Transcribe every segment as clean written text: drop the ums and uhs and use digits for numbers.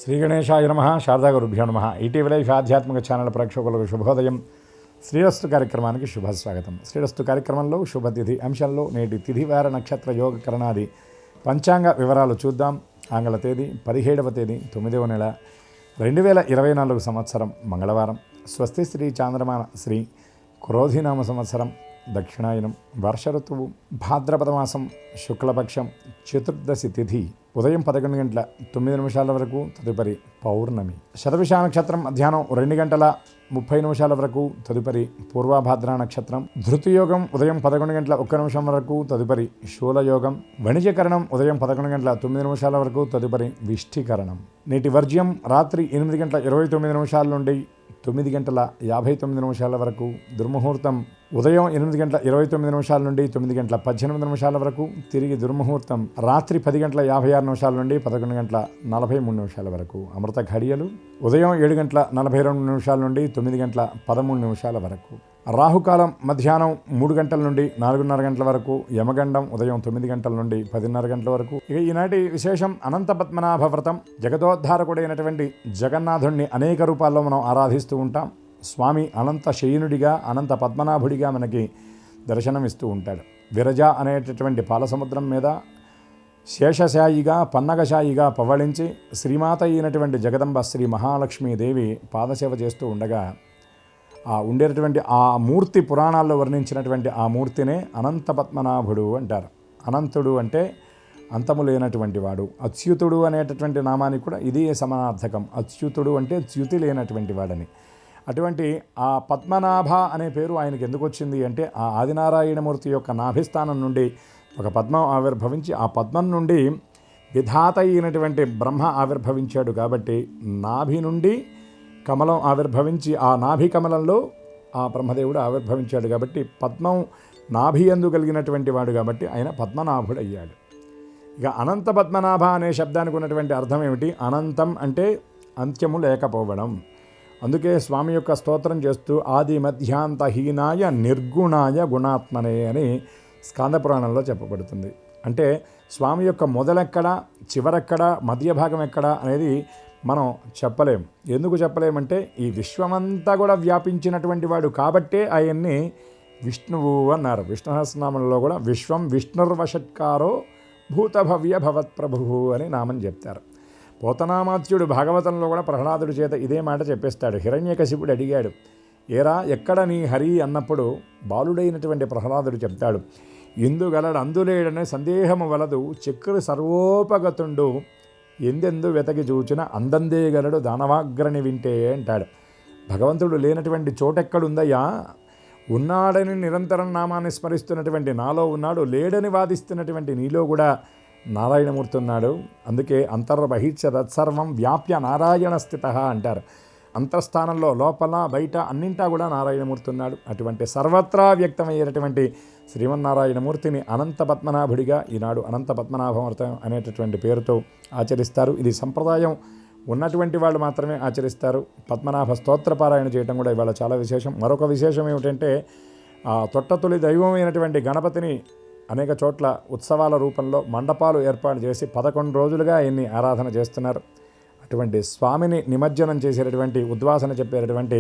శ్రీ గణేశాయ నమః. శారదా గురుభ్యో నమః. ఈటీవీ లైఫ్ ఆధ్యాత్మిక ఛానల్ ప్రేక్షకులకు శుభోదయం. శ్రీరస్తు కార్యక్రమానికి శుభస్వాగతం. శ్రీరస్తు కార్యక్రమంలో శుభతిథి అంశంలో నేటి తిథివార నక్షత్ర యోగ కరణాది పంచాంగ వివరాలు చూద్దాం. ఆంగ్ల తేదీ 17వ తేదీ 9వ నెల 2024 సంవత్సరం మంగళవారం. స్వస్తి శ్రీ చాంద్రమాన శ్రీ క్రోధినామ సంవత్సరం దక్షిణాయనం. వర్ష ఋతువు భాద్రపద మాసం శుక్లపక్షం చతుర్దశి తిథి ఉదయం 11 గంటల 9 నిమిషాల వరకు, తదుపరి పౌర్ణమి. శతభిష నక్షత్రం మధ్యాహ్నం 2 గంటల 30 నిమిషాల వరకు, తదుపరి పూర్వభాద్ర నక్షత్రం. ధృతియోగం ఉదయం 11 గంటల 1 నిమిషం వరకు, తదుపరి శూలయోగం. వణిజకరణం ఉదయం 11 గంటల 9 నిమిషాల వరకు, తదుపరి విష్ఠికరణం. నేటి వర్జ్యం రాత్రి 8 గంటల 29 నిమిషాల నుండి 9 గంటల 59 నిమిషాల వరకు. దుర్ముహూర్తం ఉదయం 8 గంటల 29 నిమిషాల నుండి 9 గంటల 18 నిమిషాల వరకు. తిరిగి దుర్ముహూర్తం రాత్రి 10 గంటల 56 నిమిషాల నుండి 11 గంటల 43 నిమిషాల వరకు. అమృత ఘడియలు ఉదయం 7 గంటల 42 నిమిషాల నుండి 9 గంటల 13 నిమిషాల వరకు. రాహుకాలం మధ్యాహ్నం 3 గంటల నుండి 4:30 గంటల వరకు. యమగండం ఉదయం 9 గంటల నుండి 10:30 గంటల వరకు. ఇక ఈనాటి విశేషం అనంత పద్మనాభ వ్రతం. జగదోద్ధారకుడైనటువంటి జగన్నాథుణ్ణి అనేక రూపాల్లో మనం ఆరాధిస్తూ ఉంటాం. స్వామి అనంత శయనుడిగా, అనంత పద్మనాభుడిగా మనకి దర్శనమిస్తూ ఉంటాడు. విరజ అనేటటువంటి పాలసముద్రం మీద శేషశాయిగా, పన్నగశాయిగా పవ్వళించి శ్రీమాత అయినటువంటి జగదంబ శ్రీ మహాలక్ష్మీదేవి పాదసేవ చేస్తూ ఉండగా ఉండేటటువంటి ఆ మూర్తి పురాణాల్లో వర్ణించినటువంటి ఆ మూర్తినే అనంత పద్మనాభుడు అంటారు. అనంతుడు అంటే అంతము లేనటువంటి వాడు. అచ్యుతుడు అనేటటువంటి నామానికి కూడా ఇదే సమానార్థకం. అచ్యుతుడు అంటే చ్యుతి లేనటువంటి వాడని. అటువంటి ఆ పద్మనాభ అనే పేరు ఆయనకి ఎందుకు వచ్చింది అంటే, ఆ ఆదినారాయణమూర్తి యొక్క నాభిస్థానం నుండి ఒక పద్మం ఆవిర్భవించి ఆ పద్మం నుండి విధాత అయినటువంటి బ్రహ్మ ఆవిర్భవించాడు. కాబట్టి నాభి నుండి కమలం ఆవిర్భవించి ఆ నాభి కమలంలో ఆ బ్రహ్మదేవుడు ఆవిర్భవించాడు. కాబట్టి పద్మం నాభి యందు కలిగినటువంటి వాడు కాబట్టి ఆయన పద్మనాభుడు అయ్యాడు. ఇక అనంత పద్మనాభ అనే శబ్దానికి ఉన్నటువంటి అర్థం ఏమిటి? అనంతం అంటే అంత్యము లేకపోవడం. అందుకే స్వామి యొక్క స్తోత్రం చేస్తూ ఆది మధ్యాంతహీనాయ నిర్గుణాయ గుణాత్మనే అని స్కాంద పురాణంలో చెప్పబడుతుంది. అంటే స్వామి యొక్క మొదలెక్కడ, చివరెక్కడ, మధ్య భాగం ఎక్కడ అనేది మనం చెప్పలేం. ఎందుకు చెప్పలేమంటే ఈ విశ్వమంతా కూడా వ్యాపించినటువంటి వాడు కాబట్టే ఆయన్ని విష్ణువు అన్నారు. విష్ణు సహస్రనామంలో కూడా విశ్వం విష్ణుర్వషట్కారో భూతభవ్య భవత్ప్రభు అని నామని చెప్తారు. పోతనామాత్యుడు భాగవతంలో కూడా ప్రహ్లాదుడి చేత ఇదే మాట చెప్పేస్తాడు. హిరణ్యకశిపుడు అడిగాడు, ఏరా ఎక్కడ నీ హరి అన్నప్పుడు బాలుడైనటువంటి ప్రహ్లాదుడు చెప్తాడు, ఇందుగలడు అందులేడనే సందేహము వలదు, చక్రు సర్వోపగతుండు ఎందెందు వెతకి చూచిన అందందేగలడు దానవాగ్రని వింటే అంటాడు. భగవంతుడు లేనటువంటి చోటెక్కడుందయ్యా? ఉన్నాడని నిరంతరం నామాన్ని స్మరిస్తున్నటువంటి నాలో ఉన్నాడు, లేడని వాదిస్తున్నటువంటి నీలో కూడా నారాయణమూర్తి ఉన్నాడు. అందుకే అంతర్బహిష్య తత్సర్వం వ్యాప్య నారాయణ స్థిత అంటారు. అంతర్స్థానంలో లోపల బయట అన్నింటా కూడా నారాయణమూర్తి ఉన్నాడు. అటువంటి సర్వత్రా వ్యక్తమయ్యేటటువంటి శ్రీమన్నారాయణమూర్తిని అనంత పద్మనాభుడిగా ఈనాడు అనంత పద్మనాభ వ్రతం అనేటటువంటి పేరుతో ఆచరిస్తారు. ఇది సంప్రదాయం ఉన్నటువంటి వాళ్ళు మాత్రమే ఆచరిస్తారు. పద్మనాభ స్తోత్రపారాయణ చేయడం కూడా ఇవాళ చాలా విశేషం. మరొక విశేషం ఏమిటంటే తొట్టతొలి దైవమైనటువంటి గణపతిని అనేక చోట్ల ఉత్సవాల రూపంలో మండపాలు ఏర్పాటు చేసి 11 రోజులుగా ఆయన్ని ఆరాధన చేస్తున్నారు. అటువంటి స్వామిని నిమజ్జనం చేసేటటువంటి ఉద్వాసన చెప్పేటటువంటి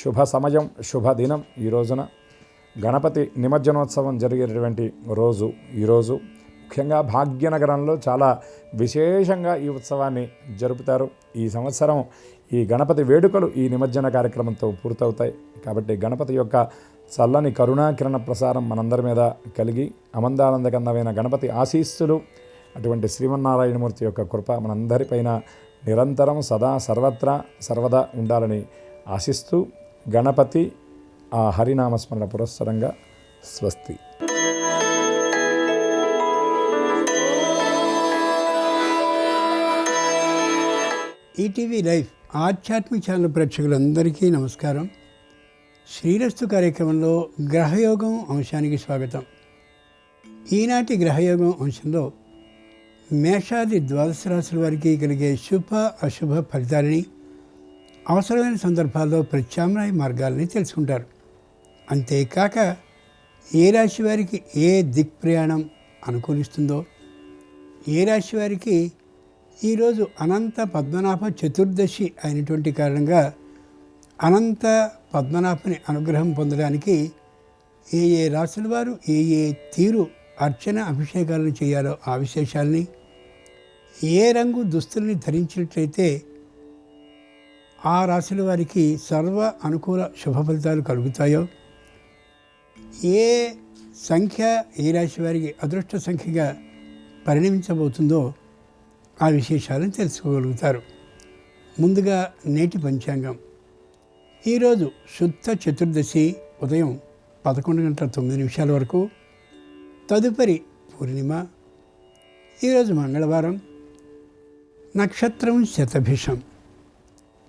శుభ సమయం, శుభ దినం ఈ రోజున. గణపతి నిమజ్జనోత్సవం జరిగేటటువంటి రోజు ఈరోజు. ముఖ్యంగా భాగ్యనగరంలో చాలా విశేషంగా ఈ ఉత్సవాన్ని జరుపుతారు. ఈ సంవత్సరం ఈ గణపతి వేడుకలు ఈ నిమజ్జన కార్యక్రమంతో పూర్తవుతాయి. కాబట్టి గణపతి యొక్క చల్లని కరుణాకిరణ ప్రసారం మనందరి మీద కలిగి అమందానందకన్నమైన గణపతి ఆశీస్సులు, అటువంటి శ్రీమన్నారాయణమూర్తి యొక్క కృప మనందరిపైన నిరంతరం సదా సర్వత్రా సర్వదా ఉండాలని ఆశిస్తూ గణపతి ఆ హరినామస్మరణ పురస్సరంగా స్వస్తి. ఈటీవీ లైఫ్ ఆధ్యాత్మిక ఛానల్ ప్రేక్షకులందరికీ నమస్కారం. శ్రీరస్తు కార్యక్రమంలో గ్రహయోగం అంశానికి స్వాగతం. ఈనాటి గ్రహయోగం అంశంలో మేషాది ద్వాదశ రాశుల వారికి కలిగే శుభ అశుభ ఫలితాలని, అవసరమైన సందర్భాల్లో ప్రత్యామ్నాయ మార్గాలని తెలుసుకుంటారు. అంతేకాక ఏ రాశి వారికి ఏ దిక్ప్రయాణం అనుకూలిస్తుందో, ఏ రాశి వారికి ఈరోజు అనంత పద్మనాభ చతుర్దశి అయినటువంటి కారణంగా అనంత పద్మనాభని అనుగ్రహం పొందడానికి ఏ ఏ రాసుల వారు ఏ ఏ తీరు అర్చన అభిషేకాలను చేయాలో ఆ విశేషాలని, ఏ రంగు దుస్తుల్ని ధరించినట్లయితే ఆ రాశుల వారికి సర్వ అనుకూల శుభ ఫలితాలు కలుగుతాయో, ఏ సంఖ్య ఏ రాశి వారికి అదృష్ట సంఖ్యగా పరిణమించబోతుందో ఆ విశేషాలను తెలుసుకోగలుగుతారు. ముందుగా నేటి పంచాంగం. ఈరోజు శుద్ధ చతుర్దశి ఉదయం 11:09 వరకు, తదుపరి పూర్ణిమ. ఈరోజు మంగళవారం, నక్షత్రం శతభిషం.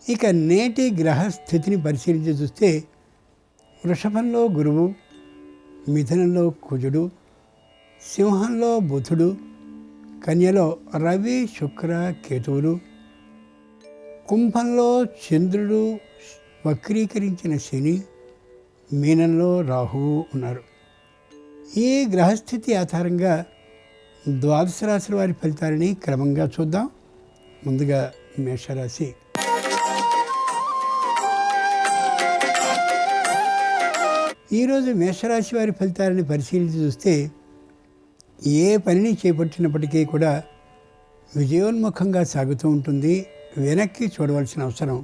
ఇక నేటి గ్రహస్థితిని పరిశీలించి చూస్తే వృషభంలో గురువు, మిథునంలో కుజుడు, సింహంలో బుధుడు, కన్యలో రవి శుక్ర కేతువులు, కుంభంలో చంద్రుడు, వక్రీకరించిన శని, మీనంలో రాహువు ఉన్నారు. ఈ గ్రహస్థితి ఆధారంగా ద్వాదశ రాశుల వారి ఫలితాలని క్రమంగా చూద్దాం. ముందుగా మేషరాశి. ఈరోజు మేషరాశి వారి ఫలితాలని పరిశీలించి చూస్తే ఏ పనిని చేపట్టినప్పటికీ కూడా విజయోన్ముఖంగా సాగుతూ ఉంటుంది. వెనక్కి చూడవలసిన అవసరం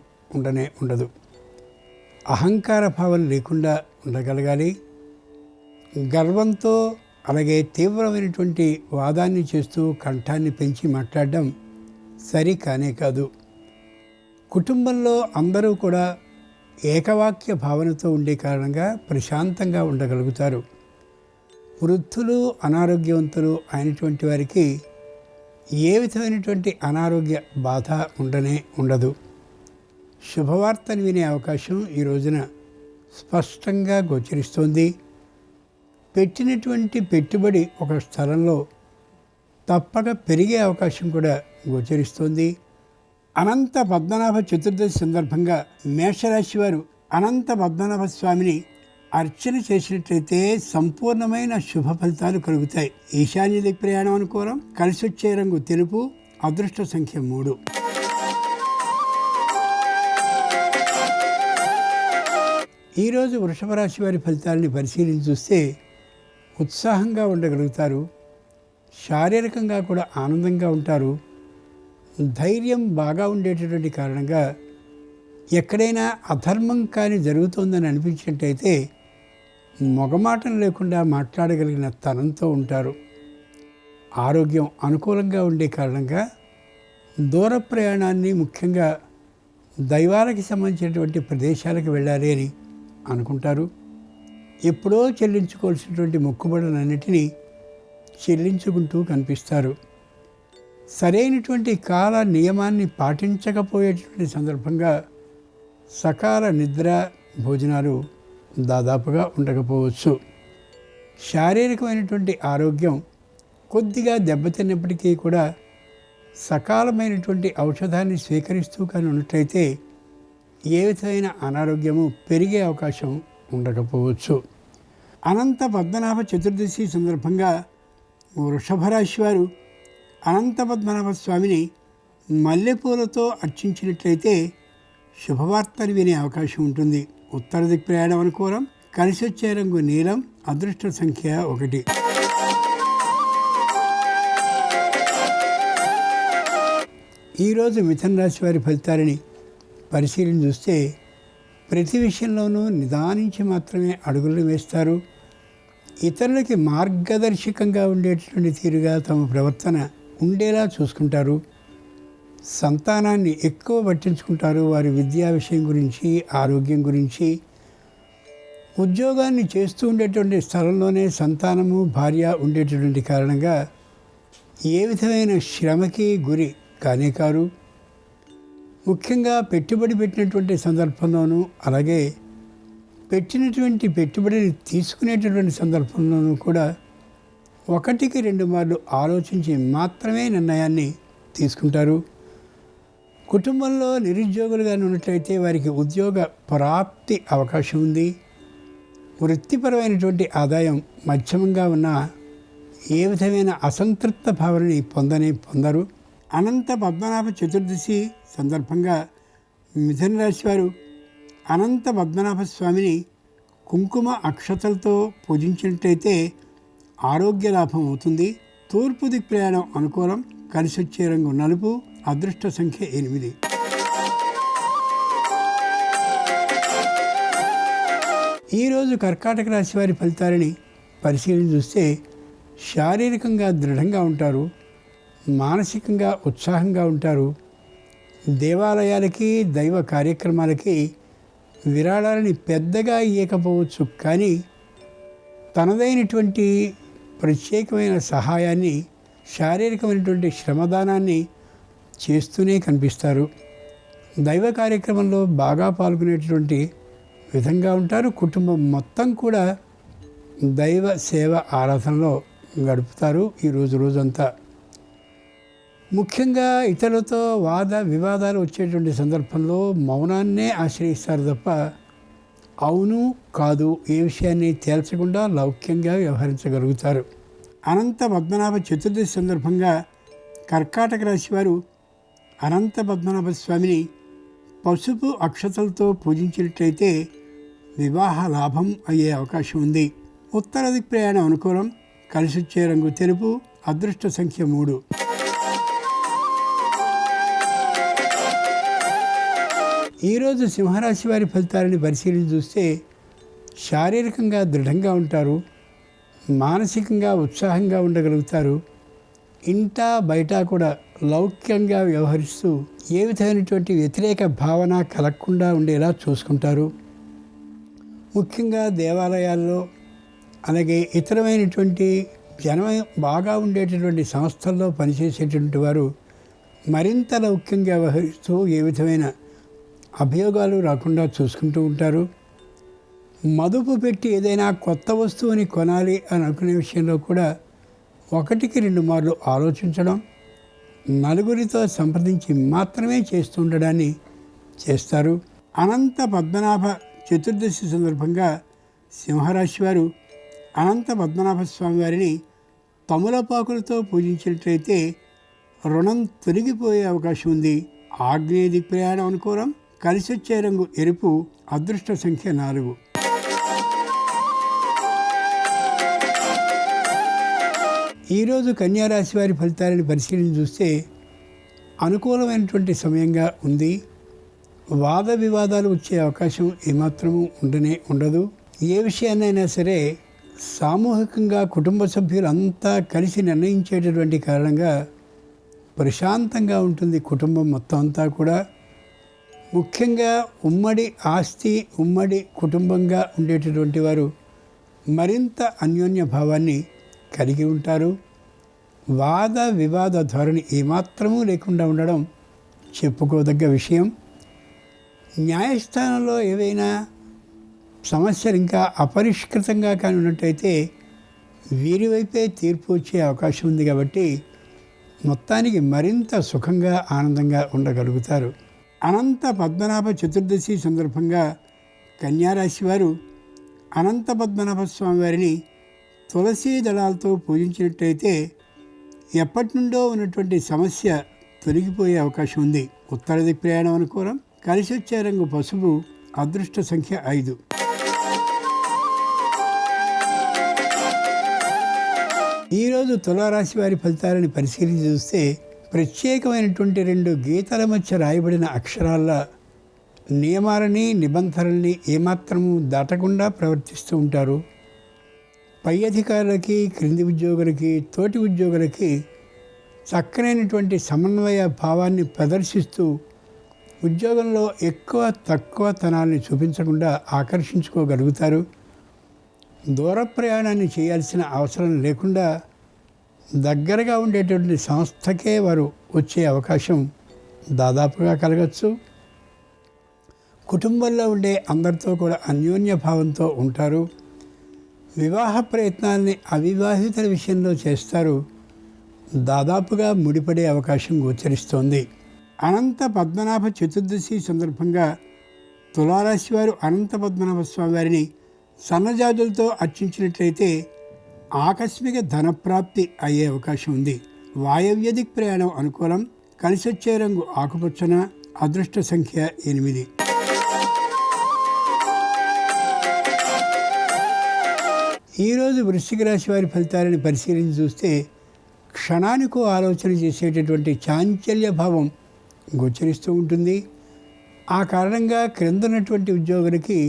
ఉండదు. అహంకార భావం లేకుండా ఉండగలగాలి. గర్వంతో అలాగే తీవ్రమైనటువంటి వాదాన్ని చేస్తూ కంఠాన్ని పెంచి మాట్లాడడం సరి కానే కాదు. కుటుంబంలో అందరూ కూడా ఏకవాక్య భావనతో ఉండే కారణంగా ప్రశాంతంగా ఉండగలుగుతారు. వృద్ధులు, అనారోగ్యవంతులు అయినటువంటి వారికి ఏ విధమైనటువంటి అనారోగ్య బాధ ఉండదు. శుభవార్తను వినే అవకాశం ఈ రోజున స్పష్టంగా గోచరిస్తోంది. పెట్టినటువంటి పెట్టుబడి ఒక స్థలంలో తప్పక పెరిగే అవకాశం కూడా గోచరిస్తోంది. అనంత పద్మనాభ చతుర్దశి సందర్భంగా మేషరాశి వారు అనంత పద్మనాభ స్వామిని అర్చన చేసినట్లయితే సంపూర్ణమైన శుభ ఫలితాలు కలుగుతాయి. ఈశాన్య దిక్ ప్రయాణం అనుకూలం. కలిసి వచ్చే రంగు తెలుపు. అదృష్ట సంఖ్య 3. ఈరోజు వృషభ రాశి వారి ఫలితాలని పరిశీలించి చూస్తే ఉత్సాహంగా ఉండగలుగుతారు. శారీరకంగా కూడా ఆనందంగా ఉంటారు. ధైర్యం బాగా ఉండేటటువంటి కారణంగా ఎక్కడైనా అధర్మం కానీ జరుగుతోందని అనిపించినట్టయితే మొగమాటం లేకుండా మాట్లాడగలిగిన తనంతో ఉంటారు. ఆరోగ్యం అనుకూలంగా ఉండే కారణంగా దూర ప్రయాణాన్ని, ముఖ్యంగా దైవాలకి సంబంధించినటువంటి ప్రదేశాలకు వెళ్ళాలి అని అనుకుంటారు. ఎప్పుడో చెల్లించుకోవాల్సినటువంటి మొక్కుబడులన్నిటినీ చెల్లించుకుంటూ కనిపిస్తారు. సరైనటువంటి కాల నియమాన్ని పాటించకపోయేటువంటి సందర్భంగా సకాల నిద్ర, భోజనాలు దాదాపుగా ఉండకపోవచ్చు. శారీరకమైనటువంటి ఆరోగ్యం కొద్దిగా దెబ్బతిన్నప్పటికీ కూడా సకాలమైనటువంటి ఔషధాన్ని స్వీకరిస్తూ కానీ ఉన్నట్లయితే ఏ విధమైన అనారోగ్యము పెరిగే అవకాశం ఉండకపోవచ్చు. అనంత పద్మనాభ చతుర్దశి సందర్భంగా వృషభ రాశి వారు అనంత పద్మనాభ స్వామిని మల్లెపూలతో అర్చించినట్లయితే శుభవార్తలు వినే అవకాశం ఉంటుంది. ఉత్తర దిక్ ప్రయాణం అనుకూలం. కలిసి వచ్చే రంగు నీలం. అదృష్ట సంఖ్య 1. ఈరోజు మిథున రాశి వారి ఫలితాలని పరిశీలన చూస్తే ప్రతి విషయంలోనూ నిదానించి మాత్రమే అడుగులు వేస్తారు. ఇతరులకి మార్గదర్శకంగా ఉండేటటువంటి తీరుగా తమ ప్రవర్తన ఉండేలా చూసుకుంటారు. సంతానాన్ని ఎక్కువ పట్టించుకుంటారు. వారి విద్యా విషయం గురించి, ఆరోగ్యం గురించి. ఉద్యోగాన్ని చేస్తూ ఉండేటువంటి స్థలంలోనే సంతానము, భార్య ఉండేటటువంటి కారణంగా ఏ విధమైన శ్రమకి గురి కానే కారు. ముఖ్యంగా పెట్టుబడి పెట్టినటువంటి సందర్భంలోనూ, అలాగే పెట్టినటువంటి పెట్టుబడిని తీసుకునేటటువంటి సందర్భంలోనూ కూడా 1కి 2 మార్లు ఆలోచించి మాత్రమే నిర్ణయాన్ని తీసుకుంటారు. కుటుంబంలో నిరుద్యోగులుగా ఉన్నట్లయితే వారికి ఉద్యోగ ప్రాప్తి అవకాశం ఉంది. వృత్తిపరమైనటువంటి ఆదాయం మధ్యమంగా ఉన్న ఏ విధమైన అసంతృప్త భావనని పొందరు. అనంత పద్మనాభ చతుర్దశి సందర్భంగా మిథున రాశి వారు అనంత పద్మనాభ స్వామిని కుంకుమ అక్షతలతో పూజించినట్లయితే ఆరోగ్య లాభం అవుతుంది. తూర్పు దిక్ ప్రయాణం అనుకూలం. కలిసి వచ్చే రంగు నలుపు. అదృష్ట సంఖ్య 8. ఈరోజు కర్కాటక రాశి వారి ఫలితాలని పరిశీలన చూస్తే శారీరకంగా దృఢంగా ఉంటారు, మానసికంగా ఉత్సాహంగా ఉంటారు. దేవాలయాలకి దైవ కార్యక్రమాలకి విరాళాలని పెద్దగా ఇవ్వకపోవచ్చు, కానీ తనదైనటువంటి ప్రత్యేకమైన సహాయాన్ని, శారీరకమైనటువంటి శ్రమదానాన్ని చేస్తూనే కనిపిస్తారు. దైవ కార్యక్రమంలో బాగా పాల్గొనేటటువంటి విధంగా ఉంటారు. కుటుంబం మొత్తం కూడా దైవ సేవ ఆరాధనలో గడుపుతారు ఈ రోజంతా. ముఖ్యంగా ఇతరులతో వాద వివాదాలు వచ్చేటువంటి సందర్భంలో మౌనాన్నే ఆశ్రయిస్తారు తప్ప అవును కాదు ఏ విషయాన్ని తేల్చకుండా లౌక్యంగా వ్యవహరించగలుగుతారు. అనంత పద్మనాభ చతుర్దశి సందర్భంగా కర్కాటక రాశి వారు అనంత పద్మనాభ స్వామిని పసుపు అక్షతలతో పూజించినట్లయితే వివాహ లాభం అయ్యే అవకాశం ఉంది. ఉత్తర దిక్ ప్రయాణం అనుకూలం. కలిసి వచ్చే రంగు తెలుపు. అదృష్ట సంఖ్య 3. ఈరోజు సింహరాశి వారి ఫలితాలని పరిశీలించి చూస్తే శారీరకంగా దృఢంగా ఉంటారు, మానసికంగా ఉత్సాహంగా ఉండగలుగుతారు. ఇంట బయట కూడా లౌక్యంగా వ్యవహరిస్తూ ఏ విధమైనటువంటి వ్యతిరేక భావన కలగకుండా ఉండేలా చూసుకుంటారు. ముఖ్యంగా దేవాలయాల్లో అలాగే ఇతరమైనటువంటి జనం బాగా ఉండేటటువంటి సంస్థల్లో పనిచేసేటువంటి వారు మరింత లౌక్యంగా వ్యవహరిస్తూ ఏ విధమైన అభియోగాలు రాకుండా చూసుకుంటూ ఉంటారు. మదుపు పెట్టి ఏదైనా కొత్త వస్తువుని కొనాలి అని అనుకునే విషయంలో కూడా 1-2 మార్లు ఆలోచించడం, నలుగురితో సంప్రదించి మాత్రమే చేస్తూ ఉండడాన్ని చేస్తారు. అనంత పద్మనాభ చతుర్దశి సందర్భంగా సింహరాశి వారు అనంత పద్మనాభ స్వామి వారిని తమలపాకులతో పూజించినట్లయితే రుణం తొలగిపోయే అవకాశం ఉంది. ఆగ్నేయ దిక్ ప్రయాణం అనుకూలం. కలిసి వచ్చే రంగు ఎరుపు. అదృష్ట సంఖ్య 4. ఈరోజు కన్యారాశి వారి ఫలితాలను పరిశీలించి చూస్తే అనుకూలమైనటువంటి సమయంగా ఉంది. వాద వివాదాలు వచ్చే అవకాశం ఏమాత్రము ఉండదు. ఏ విషయాన్నైనా సరే సామూహికంగా కుటుంబ సభ్యులంతా కలిసి నిర్ణయించేటటువంటి కారణంగా ప్రశాంతంగా ఉంటుంది కుటుంబం మొత్తం అంతా కూడా. ముఖ్యంగా ఉమ్మడి ఆస్తి, ఉమ్మడి కుటుంబంగా ఉండేటటువంటి వారు మరింత అన్యోన్య భావాన్ని కలిగి ఉంటారు. వాద వివాద ధోరణి ఏమాత్రమూ లేకుండా ఉండడం చెప్పుకోదగ్గ విషయం. న్యాయస్థానంలో ఏవైనా సమస్యలు ఇంకా అపరిష్కృతంగా కానీ ఉన్నట్టయితే వీరి వైపే తీర్పు వచ్చే అవకాశం ఉంది. కాబట్టి మొత్తానికి మరింత సుఖంగా ఆనందంగా ఉండగలుగుతారు. అనంత పద్మనాభ చతుర్దశి సందర్భంగా కన్యారాశి వారు అనంత పద్మనాభ స్వామి వారిని తులసీ దళాలతో పూజించినట్టయితే ఎప్పటి నుండో ఉన్నటువంటి సమస్య తొలగిపోయే అవకాశం ఉంది. ఉత్తర దిక్ ప్రయాణం అనుకూలం. కలిసి వచ్చే రంగు పసుపు. అదృష్ట సంఖ్య 5. ఈరోజు తులారాశి వారి ఫలితాలను పరిశీలించి చూస్తే ప్రత్యేకమైనటువంటి 2 గీతల మధ్య రాయబడిన అక్షరాల నియమాలని, నిబంధనల్ని ఏమాత్రము దాటకుండా ప్రవర్తిస్తూ ఉంటారు. పై అధికారులకి, క్రింది ఉద్యోగులకి, తోటి ఉద్యోగులకి చక్కనైనటువంటి సమన్వయ భావాన్ని ప్రదర్శిస్తూ ఉద్యోగంలో ఎక్కువ తక్కువతనాన్ని చూపించకుండా ఆకర్షించుకోగలుగుతారు. దూర ప్రయాణాన్ని చేయాల్సిన అవసరం లేకుండా దగ్గరగా ఉండేటువంటి సంస్థకే వారు వచ్చే అవకాశం దాదాపుగా కలగచ్చు. కుటుంబంలో ఉండే అందరితో కూడా అన్యోన్య భావంతో ఉంటారు. వివాహ ప్రయత్నాల్ని అవివాహితుల విషయంలో చేస్తారు. దాదాపుగా ముడిపడే అవకాశం గోచరిస్తోంది. అనంత పద్మనాభ చతుర్దశి సందర్భంగా తులారాశి వారు అనంత పద్మనాభ స్వామి వారిని సన్నజాజులతో అర్చించినట్లయితే ఆకస్మిక ధనప్రాప్తి అయ్యే అవకాశం ఉంది. వాయవ్య దిక్ ప్రయాణం అనుకూలం. కలిసొచ్చే రంగు ఆకుపచ్చన, అదృష్ట సంఖ్య 8. ఈరోజు వృశ్చిక రాశి వారి ఫలితాలను పరిశీలించి చూస్తే క్షణానికో ఆలోచన చేసేటటువంటి చాంచల్య భావం గోచరిస్తూ ఉంటుంది. ఆ కారణంగా క్రిందన్నటువంటి ఉద్యోగులకి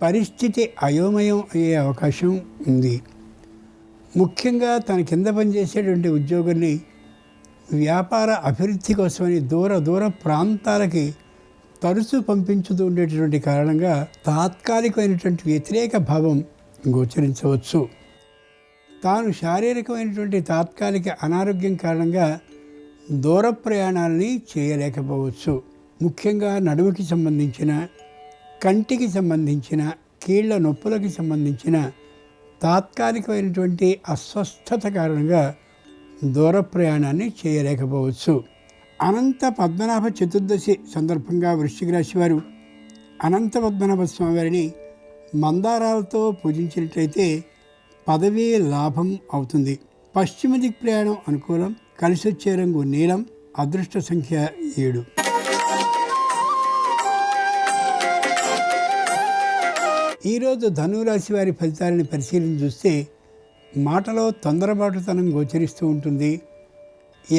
పరిస్థితి అయోమయం అయ్యే అవకాశం ఉంది. ముఖ్యంగా తన కింద పనిచేసేటువంటి ఉద్యోగుల్ని వ్యాపార అభివృద్ధి కోసమని దూర ప్రాంతాలకి తరచూ పంపించుతూ ఉండేటటువంటి కారణంగా తాత్కాలికమైనటువంటి వ్యతిరేక భావం గోచరించవచ్చు. తాను శారీరకమైనటువంటి తాత్కాలిక అనారోగ్యం కారణంగా దూర ప్రయాణాలని చేయలేకపోవచ్చు. ముఖ్యంగా నడుముకి సంబంధించిన, కంటికి సంబంధించిన, కీళ్ల నొప్పులకి సంబంధించిన తాత్కాలికమైనటువంటి అస్వస్థత కారణంగా దూర ప్రయాణాన్ని చేయలేకపోవచ్చు. అనంత పద్మనాభ చతుర్దశి సందర్భంగా వృశ్చిక రాశి వారు అనంత పద్మనాభ స్వామి వారిని మందారాలతో పూజించినట్లయితే పదవీ లాభం అవుతుంది. పశ్చిమ దిక్ ప్రయాణం అనుకూలం. కలిసొచ్చే రంగు నీలం. అదృష్ట సంఖ్య 7. ఈరోజు ధనురాశి వారి ఫలితాలను పరిశీలన చూస్తే మాటలో తొందరపాటుతనం గోచరిస్తూ ఉంటుంది.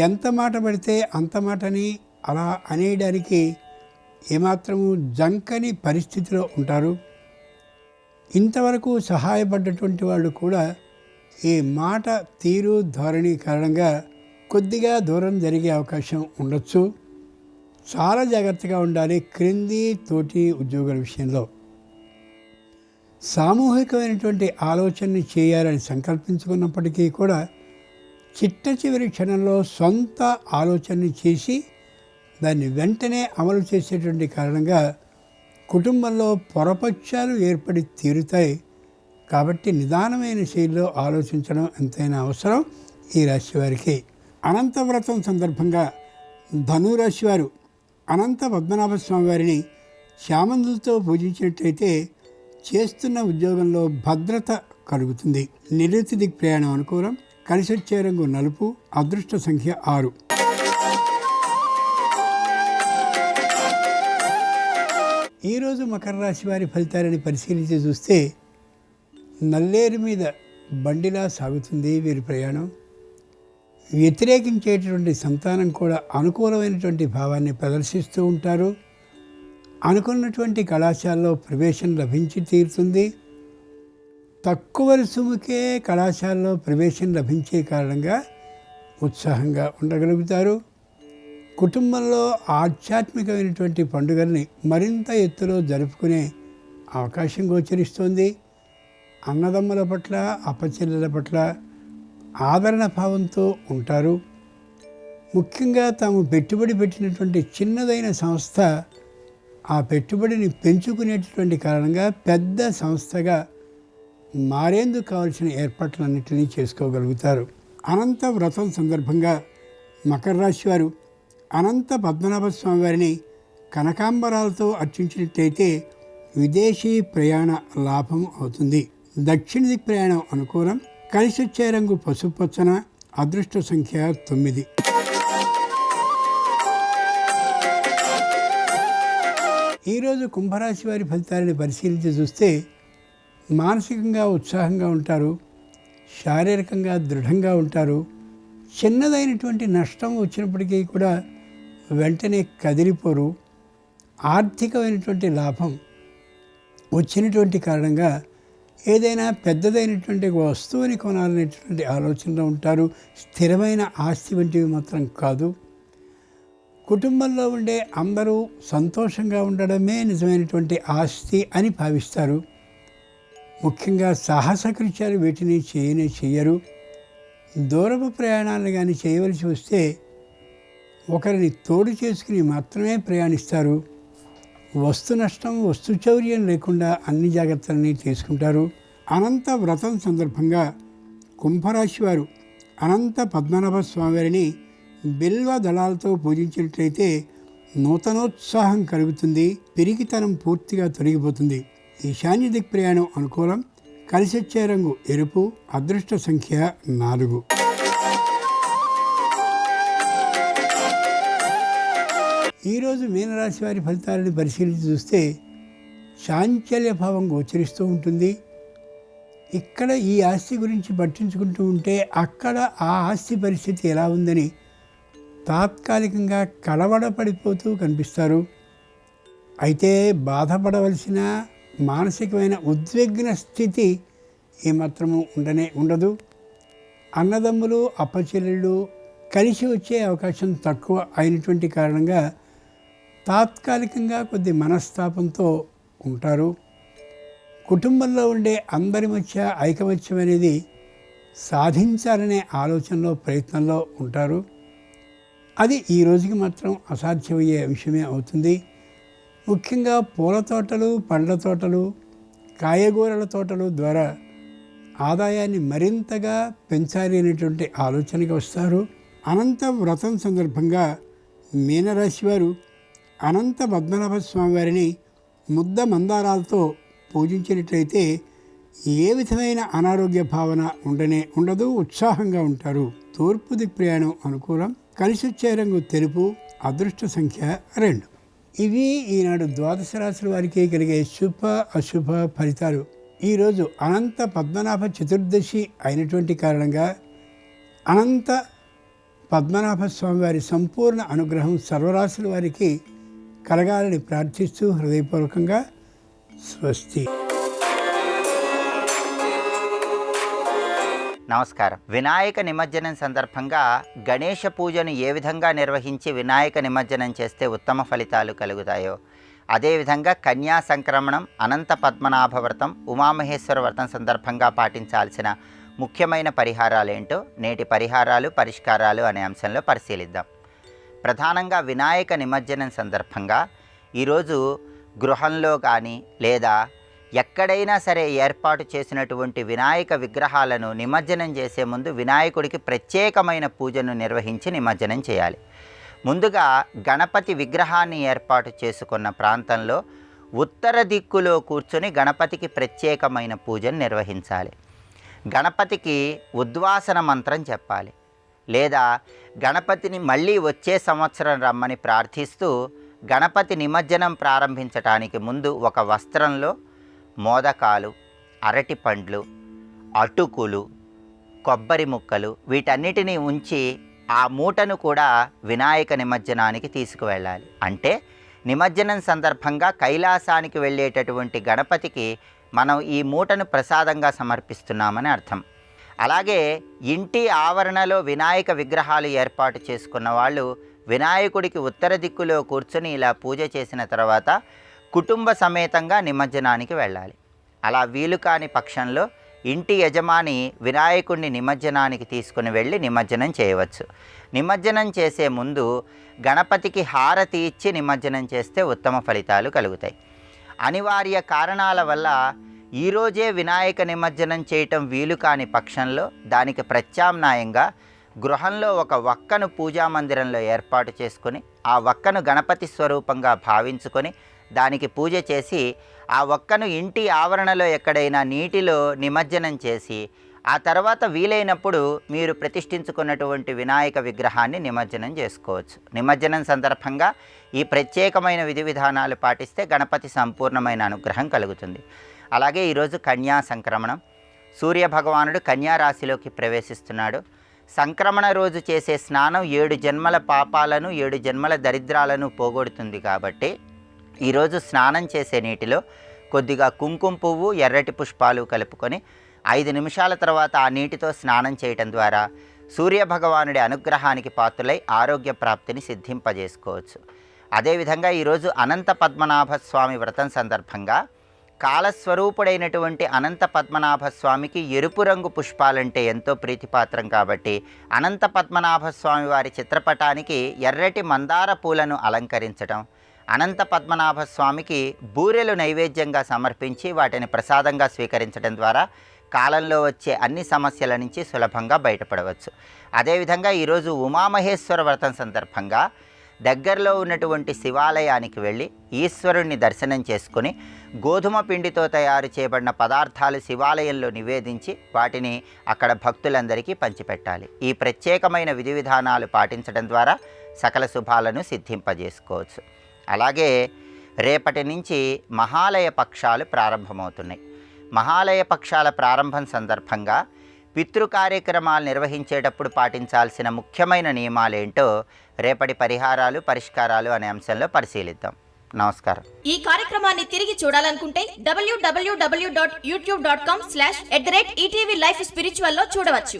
ఎంత మాట పడితే అంత మాటని అలా అనేయడానికి ఏమాత్రము జంకని పరిస్థితిలో ఉంటారు. ఇంతవరకు సహాయపడ్డటువంటి వాళ్ళు కూడా ఈ మాట తీరు ధోరణి కారణంగా కొద్దిగా దూరం జరిగే అవకాశం ఉండొచ్చు. చాలా జాగ్రత్తగా ఉండాలి క్రింది తోటి ఉద్యోగుల విషయంలో. సామూహికమైనటువంటి ఆలోచనని చేయాలని సంకల్పించుకున్నప్పటికీ కూడా చిట్ట చివరి క్షణంలో సొంత ఆలోచనని చేసి దాన్ని వెంటనే అమలు చేసేటువంటి కారణంగా కుటుంబంలో పొరపక్షాలు ఏర్పడి తీరుతాయి. కాబట్టి నిదానమైన శైలిలో ఆలోచించడం ఎంతైనా అవసరం ఈ రాశి వారికి. అనంత వ్రతం సందర్భంగా ధనురాశి వారు అనంత పద్మనాభ స్వామి వారిని చామంతులతో పూజించినట్లయితే చేస్తున్న ఉద్యోగంలో భద్రత కలుగుతుంది. నిరుతి దిక్ ప్రయాణం అనుకూలం. కలిసొచ్చే రంగు నలుపు. అదృష్ట సంఖ్య 6. ఈరోజు మకర రాశి వారి ఫలితాలని పరిశీలించి చూస్తే నల్లేరు మీద బండిలా సాగుతుంది వీరి ప్రయాణం. వ్యతిరేకించేటటువంటి సంతానం కూడా అనుకూలమైనటువంటి భావాన్ని ప్రదర్శిస్తూ ఉంటారు. అనుకున్నటువంటి కళాశాలలో ప్రవేశం లభించి తీరుతుంది. తక్కువ రుసుముకే కళాశాలలో ప్రవేశం లభించే కారణంగా ఉత్సాహంగా ఉండగలుగుతారు. కుటుంబంలో ఆధ్యాత్మికమైనటువంటి పండుగల్ని మరింత ఎత్తులో జరుపుకునే అవకాశం గోచరిస్తోంది. అన్నదమ్ముల పట్ల, అప్పచెల్లెల పట్ల ఆదరణ భావంతో ఉంటారు. ముఖ్యంగా తాము పెట్టుబడి పెట్టినటువంటి చిన్నదైన సంస్థ ఆ పెట్టుబడిని పెంచుకునేటటువంటి కారణంగా పెద్ద సంస్థగా మారేందుకు కావలసిన ఏర్పాట్లన్నింటినీ చేసుకోగలుగుతారు. అనంత వ్రతం సందర్భంగా మకర రాశి వారు అనంత పద్మనాభ స్వామి వారిని కనకాంబరాలతో అర్చించినట్లయితే విదేశీ ప్రయాణ లాభం అవుతుంది. దక్షిణ దిక్ ప్రయాణం అనుకూలం. కలిసొచ్చే రంగు పసుపు పచ్చన. అదృష్ట సంఖ్య 9. ఈరోజు కుంభరాశి వారి ఫలితాలను పరిశీలించి చూస్తే మానసికంగా ఉత్సాహంగా ఉంటారు. శారీరకంగా దృఢంగా ఉంటారు. చిన్నదైనటువంటి నష్టం వచ్చినప్పటికీ కూడా వెంటనే కదిలిపోరు. ఆర్థికమైనటువంటి లాభం వచ్చినటువంటి కారణంగా ఏదైనా పెద్దదైనటువంటి వస్తువుని కొనాలనేటువంటి ఆలోచనలో ఉంటారు. స్థిరమైన ఆస్తి వంటివి మాత్రం కాదు. కుటుంబంలో ఉండే అందరూ సంతోషంగా ఉండడమే నిజమైనటువంటి ఆస్తి అని భావిస్తారు. ముఖ్యంగా సాహస కృత్యాలు వీటిని చేయరు. దూరపు ప్రయాణాలను కానీ చేయవలసి వస్తే ఒకరిని తోడు చేసుకుని మాత్రమే ప్రయాణిస్తారు. వస్తు నష్టం, వస్తు చౌర్యం లేకుండా అన్ని జాగ్రత్తలని తీసుకుంటారు. అనంత వ్రతం సందర్భంగా కుంభరాశి వారు అనంత పద్మనాభ స్వామివారిని బిల్వ దళాలతో పూజించినట్లయితే నూతనోత్సాహం కలుగుతుంది. పిరికితనం పూర్తిగా తొలగిపోతుంది. ఈశాన్య దిక్ ప్రయాణం అనుకూలం. కలిసొచ్చే రంగు ఎరుపు. అదృష్ట సంఖ్య 4. ఈరోజు మీనరాశి వారి ఫలితాలను పరిశీలించి చూస్తే చాంచల్య భావం గోచరిస్తూ ఉంటుంది. ఇక్కడ ఈ ఆస్తి గురించి పట్టించుకుంటూ ఉంటే అక్కడ ఆ ఆస్తి పరిస్థితి ఎలా ఉందని తాత్కాలికంగా కలవడపడిపోతూ కనిపిస్తారు. అయితే బాధపడవలసిన మానసికమైన ఉద్విగ్న స్థితి ఏమాత్రము ఉండదు. అన్నదమ్ములు అప్పచెల్లెళ్ళు కలిసి వచ్చే అవకాశం తక్కువ అయినటువంటి కారణంగా తాత్కాలికంగా కొద్ది మనస్తాపంతో ఉంటారు. కుటుంబంలో ఉండే అందరి మధ్య ఐకమత్యం అనేది సాధించాలనే ఆలోచనలో ప్రయత్నంలో ఉంటారు. అది ఈ రోజుకి మాత్రం అసాధ్యమయ్యే విషయమే అవుతుంది. ముఖ్యంగా పూల తోటలు, పండ్ల తోటలు, కాయగూరల తోటలు ద్వారా ఆదాయాన్ని మరింతగా పెంచాలి అనేటువంటి ఆలోచనకి వస్తారు. అనంత వ్రతం సందర్భంగా మీనరాశి వారు అనంత పద్మనాభ స్వామి వారిని ముద్ద మందారాలతో పూజించినట్లయితే ఏ విధమైన అనారోగ్య భావన ఉండదు. ఉత్సాహంగా ఉంటారు. తూర్పు దిక్ ప్రయాణం అనుకూలం. కలిసి వచ్చే రంగు తెలుపు. అదృష్ట సంఖ్య 2. ఇవి ఈనాడు ద్వాదశ రాశుల వారికి కలిగే శుభ అశుభ ఫలితాలు. ఈరోజు అనంత పద్మనాభ చతుర్దశి అయినటువంటి కారణంగా అనంత పద్మనాభ స్వామి వారి సంపూర్ణ అనుగ్రహం సర్వరాశుల వారికి కలగాలని ప్రార్థిస్తూ హృదయపూర్వకంగా స్వస్తి. నమస్కారం. వినాయక నిమజ్జనం సందర్భంగా గణేష పూజను ఏ విధంగా నిర్వహించి వినాయక నిమజ్జనం చేస్తే ఉత్తమ ఫలితాలు కలుగుతాయో, అదేవిధంగా కన్యా సంక్రమణం, అనంత పద్మనాభ వ్రతం, ఉమామహేశ్వర వ్రతం సందర్భంగా పాటించాల్సిన ముఖ్యమైన పరిహారాలేంటో నేటి పరిహారాలు పరిష్కారాలు అనే అంశంలో పరిశీలిద్దాం. ప్రధానంగా వినాయక నిమజ్జనం సందర్భంగా ఈరోజు గృహంలో కానీ లేదా ఎక్కడైనా సరే ఏర్పాటు చేసినటువంటి వినాయక విగ్రహాలను నిమజ్జనం చేసే ముందు వినాయకుడికి ప్రత్యేకమైన పూజను నిర్వహించి నిమజ్జనం చేయాలి. ముందుగా గణపతి విగ్రహాన్ని ఏర్పాటు చేసుకున్న ప్రాంతంలో ఉత్తర దిక్కులో కూర్చొని గణపతికి ప్రత్యేకమైన పూజను నిర్వహించాలి. గణపతికి ఉద్వాసన మంత్రం చెప్పాలి, లేదా గణపతిని మళ్ళీ వచ్చే సంవత్సరం రమ్మని ప్రార్థిస్తూ గణపతి నిమజ్జనం ప్రారంభించటానికి ముందు ఒక వస్త్రంలో మోదకాలు, అరటి పండ్లు, అటుకులు, కొబ్బరి ముక్కలు వీటన్నిటినీ ఉంచి ఆ మూటను కూడా వినాయక నిమజ్జనానికి తీసుకువెళ్ళాలి. అంటే నిమజ్జనం సందర్భంగా కైలాసానికి వెళ్ళేటటువంటి గణపతికి మనం ఈ మూటను ప్రసాదంగా సమర్పిస్తున్నామని అర్థం. అలాగే ఇంటి ఆవరణలో వినాయక విగ్రహాలు ఏర్పాటు చేసుకున్న వాళ్ళు వినాయకుడికి ఉత్తర దిక్కులో కూర్చొని ఇలా పూజ చేసిన తర్వాత కుటుంబ సమేతంగా నిమజ్జనానికి వెళ్ళాలి. అలా వీలు కాని పక్షంలో ఇంటి యజమాని వినాయకుడిని నిమజ్జనానికి తీసుకుని వెళ్ళి నిమజ్జనం చేయవచ్చు. నిమజ్జనం చేసే ముందు గణపతికి హారతి ఇచ్చి నిమజ్జనం చేస్తే ఉత్తమ ఫలితాలు కలుగుతాయి. అనివార్య కారణాల వల్ల ఈరోజే వినాయక నిమజ్జనం చేయటం వీలు కాని పక్షంలో దానికి ప్రత్యామ్నాయంగా గృహంలో ఒక వక్కను పూజామందిరంలో ఏర్పాటు చేసుకొని ఆ వక్కను గణపతి స్వరూపంగా భావించుకొని దానికి పూజ చేసి ఆ వక్కను ఇంటి ఆవరణలో ఎక్కడైనా నీటిలో నిమజ్జనం చేసి ఆ తర్వాత వీలైనప్పుడు మీరు ప్రతిష్ఠించుకున్నటువంటి వినాయక విగ్రహాన్ని నిమజ్జనం చేసుకోవచ్చు. నిమజ్జనం సందర్భంగా ఈ ప్రత్యేకమైన విధి విధానాలు పాటిస్తే గణపతి సంపూర్ణమైన అనుగ్రహం కలుగుతుంది. అలాగే ఈరోజు కన్యా సంక్రమణం. సూర్యభగవానుడు కన్యా రాశిలోకి ప్రవేశిస్తున్నాడు. సంక్రమణ రోజు చేసే స్నానం 7 జన్మల పాపాలను 7 జన్మల దరిద్రాలను పోగొడుతుంది. కాబట్టి ఈరోజు స్నానం చేసే నీటిలో కొద్దిగా కుంకుమ పువ్వు, ఎర్రటి పుష్పాలు కలుపుకొని 5 నిమిషాల తర్వాత ఆ నీటితో స్నానం చేయటం ద్వారా సూర్యభగవానుడి అనుగ్రహానికి పాత్రులై ఆరోగ్య ప్రాప్తిని సిద్ధింపజేసుకోవచ్చు. అదేవిధంగా ఈరోజు అనంత పద్మనాభ స్వామి వ్రతం సందర్భంగా కాలస్వరూపుడైనటువంటి అనంత పద్మనాభ స్వామికి ఎరుపు రంగు పుష్పాలంటే ఎంతో ప్రీతిపాత్రం. కాబట్టి అనంత పద్మనాభ స్వామి వారి చిత్రపటానికి ఎర్రటి మందార పూలను అలంకరించడం, అనంత పద్మనాభ స్వామికి బూరెలు నైవేద్యంగా సమర్పించి వాటిని ప్రసాదంగా స్వీకరించడం ద్వారా కాలంలో వచ్చే అన్ని సమస్యల నుంచి సులభంగా బయటపడవచ్చు. అదేవిధంగా ఈరోజు ఉమామహేశ్వర వ్రతం సందర్భంగా దగ్గరలో ఉన్నటువంటి శివాలయానికి వెళ్ళి ఈశ్వరుణ్ణి దర్శనం చేసుకుని గోధుమ పిండితో తయారు చేయబడిన పదార్థాలు శివాలయంలో నివేదించి వాటిని అక్కడ భక్తులందరికీ పంచిపెట్టాలి. ఈ ప్రత్యేకమైన విధి విధానాలు పాటించడం ద్వారా సకల శుభాలను సిద్ధింపజేసుకోవచ్చు. అలాగే రేపటి నుంచి మహాలయ పక్షాలు ప్రారంభమవుతున్నాయి. మహాలయ పక్షాల ప్రారంభం సందర్భంగా పితృ కార్యక్రమాలు నిర్వహించేటప్పుడు పాటించాల్సిన ముఖ్యమైన నియమాలేంటో రేపటి పరిహారాలు పరిష్కారాలు అనే అంశంలో పరిశీలిద్దాం. నమస్కారం. ఈ కార్యక్రమాన్ని తిరిగి చూడాలనుకుంటే www.youtube.com/ETV Life Spiritual లో చూడవచ్చు.